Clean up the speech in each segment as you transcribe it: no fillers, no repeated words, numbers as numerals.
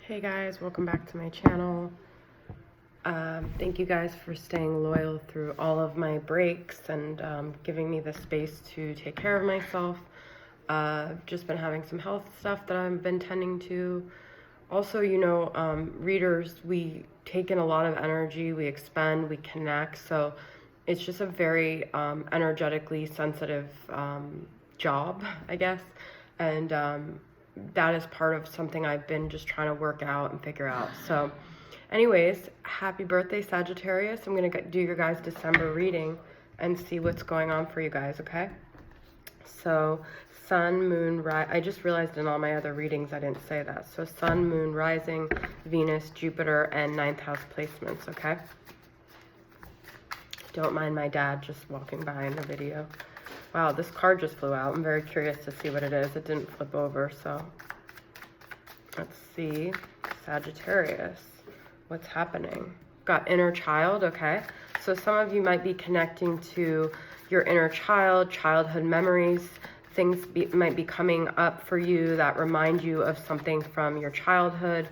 Hey guys, welcome back to my channel. Thank you guys for staying loyal through all of my breaks and giving me the space to take care of myself. Just been having some health stuff that I've been tending to. Also, readers, we take in a lot of energy, we expend, we connect, so it's just a very energetically sensitive job, I guess, and that is part of something I've been just trying to work out and figure out. So anyways, happy birthday, Sagittarius. I'm going to do your guys' December reading and see what's going on for you guys, okay? So sun, moon, I just realized in all my other readings I didn't say that. So sun, moon, rising, Venus, Jupiter, and 9th house placements, okay? Don't mind my dad just walking by in the video. Wow, this card just flew out. I'm very curious to see what it is. It didn't flip over, so let's see. Sagittarius, what's happening? Got inner child, okay? So some of you might be connecting to your inner child, childhood memories. Things might be coming up for you that remind you of something from your childhood.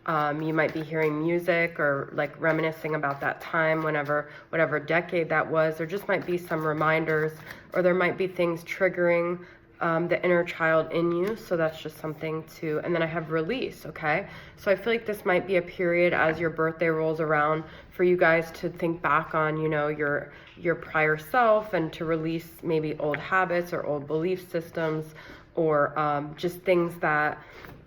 You might be hearing music or like reminiscing about that time, whatever decade that was. There just might be some reminders, or there might be things triggering the inner child in you. So that's just something to, and then I have release, okay? So I feel like this might be a period as your birthday rolls around for you guys to think back on, your prior self and to release maybe old habits or old belief systems or just things that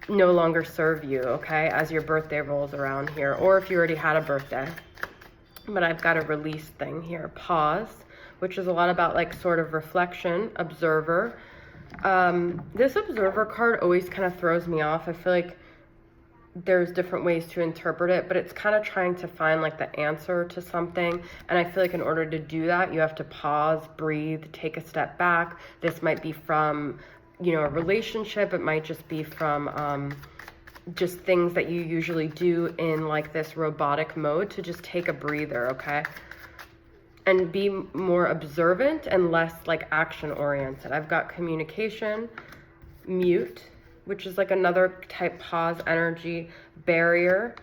no longer serve you, okay, as your birthday rolls around here, or if you already had a birthday. But I've got a release thing here. Pause, which is a lot about like sort of reflection, observer. This observer card always kind of throws me off. I feel like there's different ways to interpret it, but it's kind of trying to find like the answer to something. And I feel like in order to do that, you have to pause, breathe, take a step back. This might be from a relationship. It might just be from just things that you usually do in like this robotic mode, to just take a breather, okay? And be more observant and less like action oriented. I've got communication, mute, which is like another type pause energy, barrier,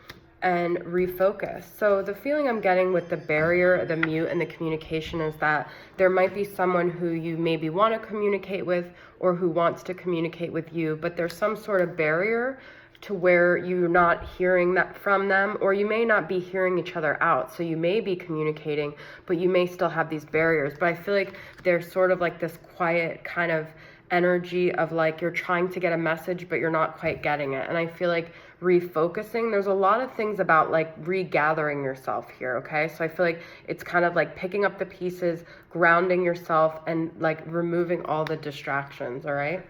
and refocus. So the feeling I'm getting with the barrier, the mute, and the communication is that there might be someone who you maybe want to communicate with or who wants to communicate with you, but there's some sort of barrier to where you're not hearing that from them, or you may not be hearing each other out. So you may be communicating, but you may still have these barriers. But I feel like there's sort of like this quiet kind of energy of like you're trying to get a message, but you're not quite getting it. And I feel like refocusing, there's a lot of things about like regathering yourself here, okay? So I feel like it's kind of like picking up the pieces, grounding yourself, and like removing all the distractions, all right?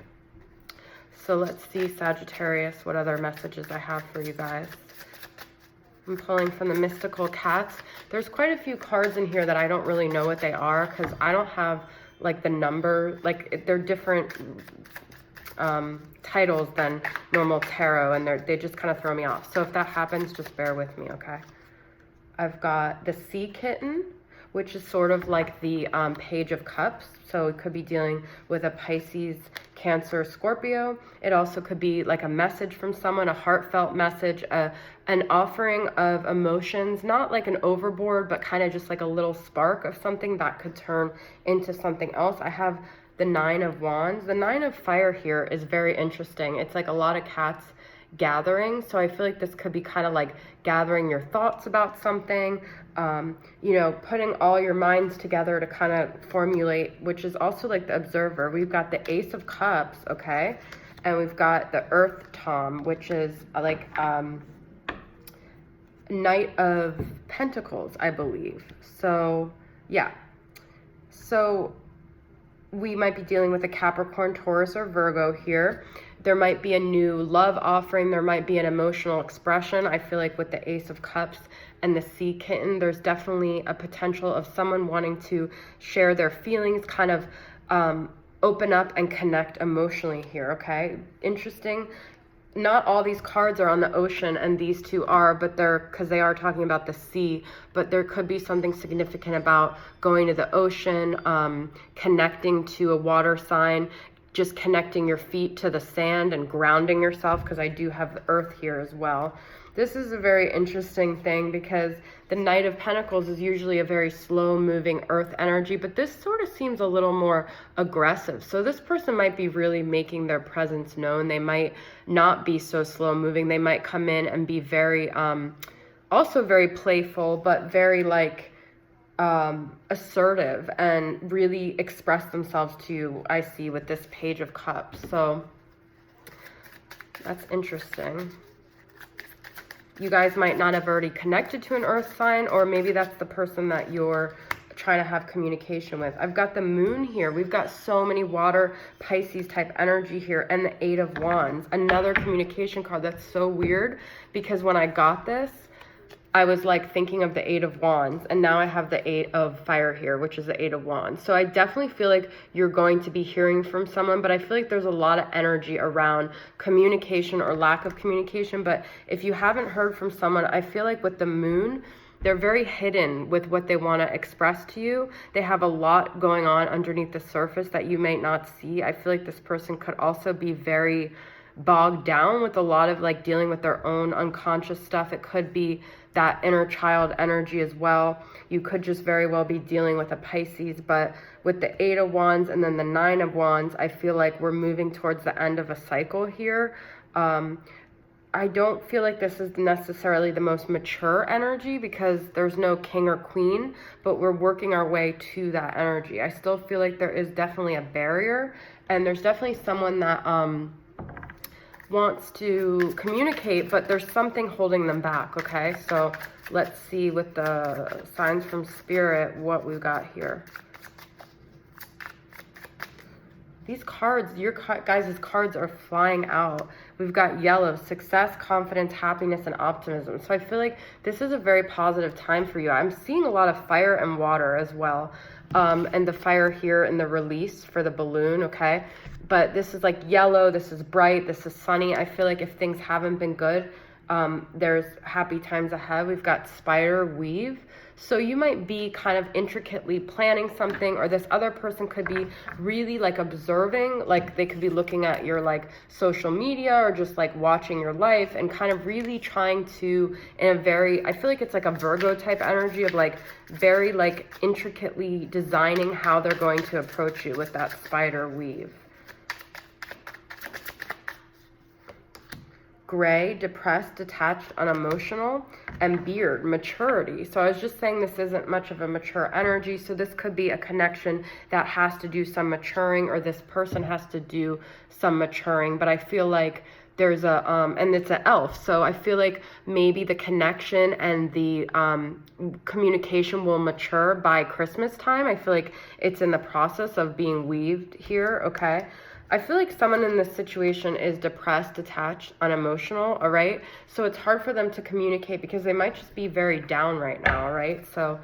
So let's see, Sagittarius, what other messages I have for you guys. I'm pulling from the Mystical Cats. There's quite a few cards in here that I don't really know what they are, because I don't have like the number, like they're different titles than normal tarot, and they just kind of throw me off. So if that happens, just bear with me, okay? I've got the Sea Kitten, which is sort of like the Page of Cups. So it could be dealing with a Pisces, Cancer, Scorpio. It also could be like a message from someone, a heartfelt message, an offering of emotions, not like an overboard, but kind of just like a little spark of something that could turn into something else. I have the 9 of Wands. The 9 of Fire here is very interesting. It's like a lot of cats gathering. So I feel like this could be kind of like gathering your thoughts about something, putting all your minds together to kind of formulate, which is also like the observer. We've got the Ace of Cups, okay? And we've got the Earth Tom, which is like Knight of Pentacles, I believe. So yeah. So we might be dealing with a Capricorn, Taurus, or Virgo here. There might be a new love offering. There might be an emotional expression. I feel like with the Ace of Cups and the Sea Kitten, there's definitely a potential of someone wanting to share their feelings, kind of open up and connect emotionally here, okay? Interesting. Not all these cards are on the ocean, and these two are, but because they are talking about the sea, but there could be something significant about going to the ocean, connecting to a water sign, just connecting your feet to the sand and grounding yourself, because I do have the earth here as well. This is a very interesting thing because the Knight of Pentacles is usually a very slow moving earth energy, but this sort of seems a little more aggressive. So this person might be really making their presence known. They might not be so slow moving. They might come in and be very, also very playful, but very like assertive and really express themselves to you, I see, with this Page of Cups. So that's interesting. You guys might not have already connected to an earth sign, or maybe that's the person that you're trying to have communication with. I've got the Moon here. We've got so many water, Pisces type energy here, and the Eight of Wands, another communication card. That's so weird because when I got this, I was like thinking of the Eight of Wands, and now I have the Eight of Fire here, which is the Eight of Wands. So I definitely feel like you're going to be hearing from someone, but I feel like there's a lot of energy around communication or lack of communication. But if you haven't heard from someone, I feel like with the Moon, they're very hidden with what they want to express to you. They have a lot going on underneath the surface that you may not see. I feel like this person could also be very bogged down with a lot of like dealing with their own unconscious stuff. It could be that inner child energy as well. You could just very well be dealing with a Pisces, but with the Eight of Wands and then the Nine of Wands, I feel like we're moving towards the end of a cycle here. I don't feel like this is necessarily the most mature energy because there's no king or queen, but we're working our way to that energy. I still feel like there is definitely a barrier, and there's definitely someone that wants to communicate, but there's something holding them back. Okay, so let's see with the signs from Spirit what we've got here. These cards, your guys' cards are flying out. We've got yellow, success, confidence, happiness, and optimism. So I feel like this is a very positive time for you. I'm seeing a lot of fire and water as well. And the fire here in the release for the balloon, okay? But this is like yellow, this is bright, this is sunny. I feel like if things haven't been good, there's happy times ahead. We've got spider weave. So you might be kind of intricately planning something, or this other person could be really like observing, like they could be looking at your like social media or just like watching your life and kind of really trying to, in a very, I feel like it's like a Virgo type energy of like very like intricately designing how they're going to approach you with that spider weave. Gray, depressed, detached, unemotional, and beard, maturity. So I was just saying this isn't much of a mature energy, so this could be a connection that has to do some maturing, or this person has to do some maturing. But I feel like there's a and it's an elf, so I feel like maybe the connection and the communication will mature by Christmas time. I feel like it's in the process of being weaved here. Okay, I feel like someone in this situation is depressed, detached, unemotional, all right? So it's hard for them to communicate because they might just be very down right now, all right? So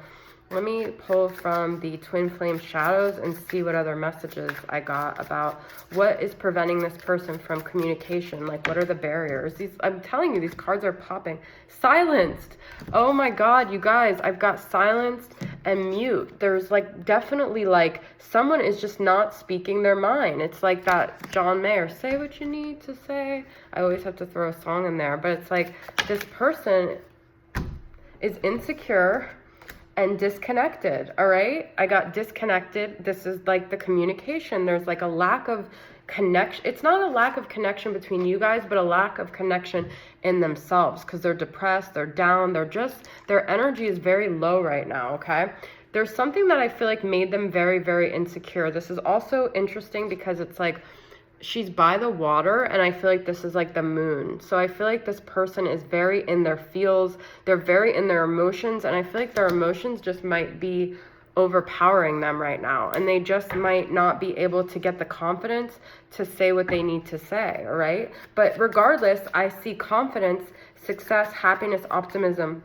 let me pull from the Twin Flame Shadows and see what other messages I got about what is preventing this person from communication. Like, what are the barriers? I'm telling you, these cards are popping. Silenced. Oh my God, you guys, I've got silenced and mute. There's like definitely like someone is just not speaking their mind. It's like that John Mayer, say what you need to say. I always have to throw a song in there, but it's like this person is insecure and disconnected, all right? I got disconnected. This is like the communication. There's like a lack of connection. It's not a lack of connection between you guys, but a lack of connection in themselves because they're depressed, they're down, their energy is very low right now, okay? There's something that I feel like made them very, very insecure. This is also interesting because it's like she's by the water, and I feel like this is like the moon. So I feel like this person is very in their feels. They're very in their emotions, and I feel like their emotions just might be overpowering them right now, and they just might not be able to get the confidence to say what they need to say, all right? But regardless, I see confidence, success, happiness, optimism.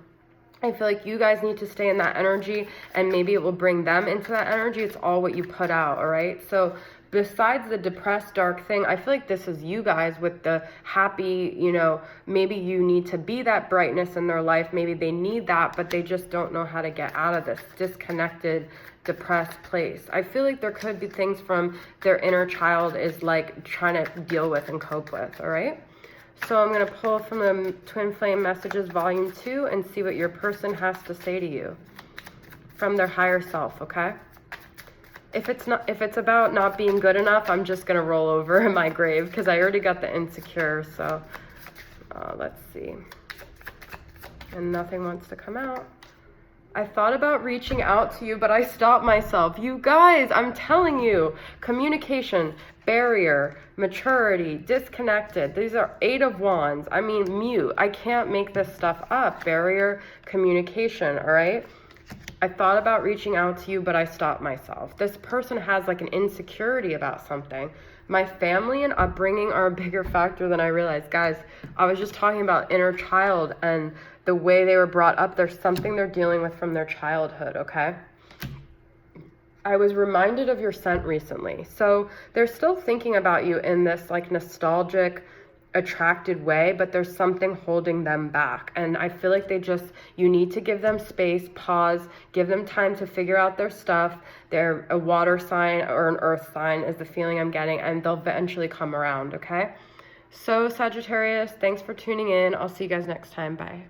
I feel like you guys need to stay in that energy, and maybe it will bring them into that energy. It's all what you put out, all right? So besides the depressed, dark thing, I feel like this is you guys with the happy, you know, maybe you need to be that brightness in their life. Maybe they need that, but they just don't know how to get out of this disconnected, depressed place. I feel like there could be things from their inner child is like trying to deal with and cope with, all right? So I'm going to pull from the Twin Flame Messages Volume 2 and see what your person has to say to you from their higher self, okay? If it's about not being good enough, I'm just going to roll over in my grave because I already got the insecure. So let's see. And nothing wants to come out. I thought about reaching out to you, but I stopped myself. You guys, I'm telling you, communication, barrier, maturity, disconnected. These are 8 of Wands. I mean, mute. I can't make this stuff up. Barrier, communication, all right? I thought about reaching out to you, but I stopped myself. This person has like an insecurity about something. My family and upbringing are a bigger factor than I realized. Guys, I was just talking about inner child and the way they were brought up. There's something they're dealing with from their childhood, okay? I was reminded of your scent recently. So they're still thinking about you in this like nostalgic, attracted way, but there's something holding them back. And I feel like you need to give them space, pause, give them time to figure out their stuff. They're a water sign or an earth sign is the feeling I'm getting, and they'll eventually come around, okay? So Sagittarius, thanks for tuning in. I'll see you guys next time. Bye.